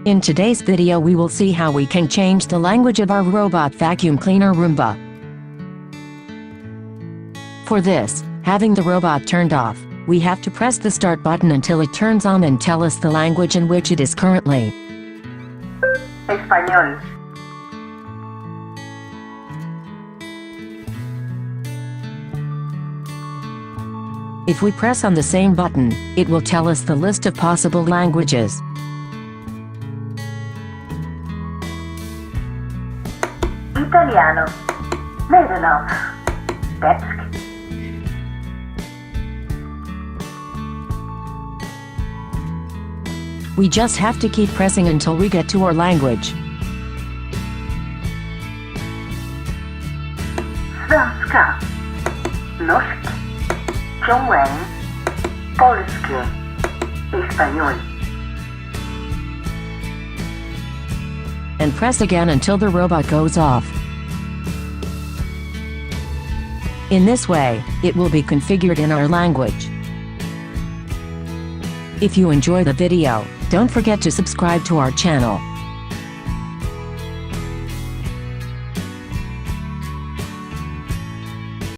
In today's video we will see how we can change the language of our robot vacuum cleaner Roomba. For this, having the robot turned off, we have to press the start button until it turns on and tell us the language in which it is currently. Español. If we press on the same button, it will tell us the list of possible languages. Italiano. Nederlands. Dutch. We just have to keep pressing until we get to our language. Svenska. Norsk. 中文 Polskie. Español. And press again until the robot goes off. In this way, it will be configured in our language. If you enjoy the video, don't forget to subscribe to our channel.